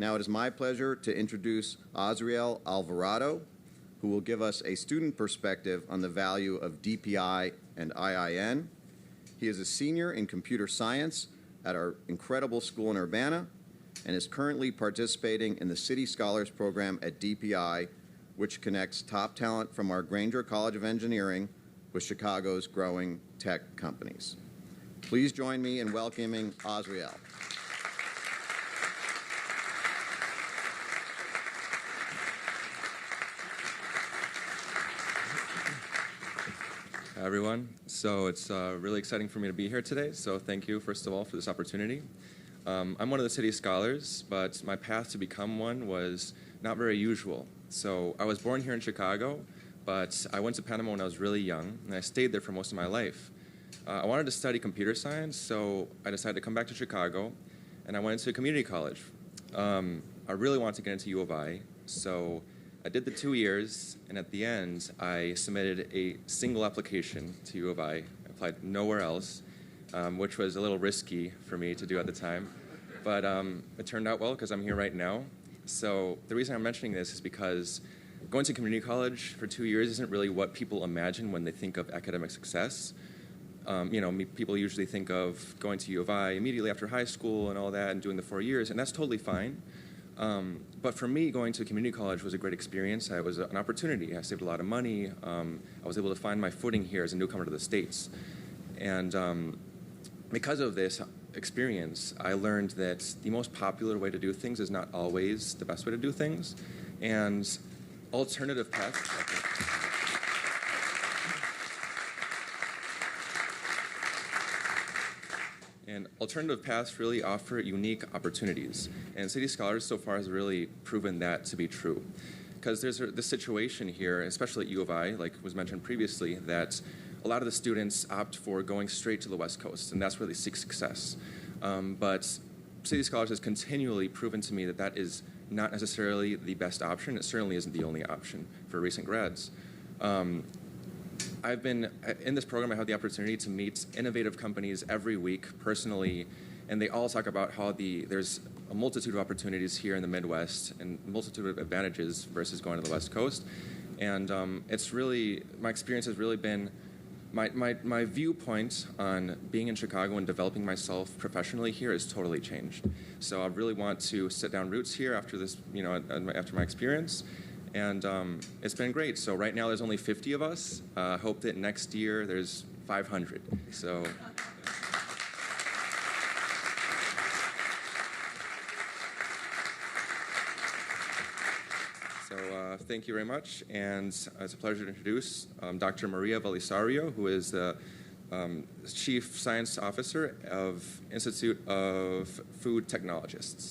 Now it is my pleasure to introduce Azriel Alvarado, who will give us a student perspective on the value of DPI and IIN. He is a senior in computer science at our incredible school in Urbana and is currently participating in the City Scholars Program at DPI, which connects top talent from our Granger College of Engineering with Chicago's growing tech companies. Please join me in welcoming Azriel. Hi, everyone. So it's really exciting for me to be here today. So thank you, first of all, for this opportunity. I'm one of the City Scholars, but my path to become one was not very usual. So I was born here in Chicago, but I went to Panama when I was really young, and I stayed there for most of my life. I wanted to study computer science, so I decided to come back to Chicago, and I went into community college. I really wanted to get into U of I, so I did the 2 years, and at the end, I submitted a single application to U of I. I applied nowhere else, which was a little risky for me to do at the time. But it turned out well because I'm here right now. So the reason I'm mentioning this is because going to community college for 2 years isn't really what people imagine when they think of academic success. People usually think of going to U of I immediately after high school and all that and doing the 4 years, and that's totally fine. But for me, going to community college was a great experience. It was an opportunity. I saved a lot of money. I was able to find my footing here as a newcomer to the States. And because of this experience, I learned that the most popular way to do things is not always the best way to do things. And alternative paths... And alternative paths really offer unique opportunities. And City Scholars so far has really proven that to be true. Because there's this situation here, especially at U of I, like was mentioned previously, that a lot of the students opt for going straight to the West Coast, and that's where they seek success. But City Scholars has continually proven to me that that is not necessarily the best option. It certainly isn't the only option for recent grads. I've been in this program. I have the opportunity to meet innovative companies every week personally, and they all talk about how there's a multitude of opportunities here in the Midwest and a multitude of advantages versus going to the West Coast. And it's really, my experience has really been, my viewpoint on being in Chicago and developing myself professionally here has totally changed. So I really want to set down roots here after this, after my experience. And it's been great. So right now there's only 50 of us. Hope that next year there's 500. So thank you very much. And it's a pleasure to introduce Dr. Maria Belisario, who is the Chief Science Officer of Institute of Food Technologists.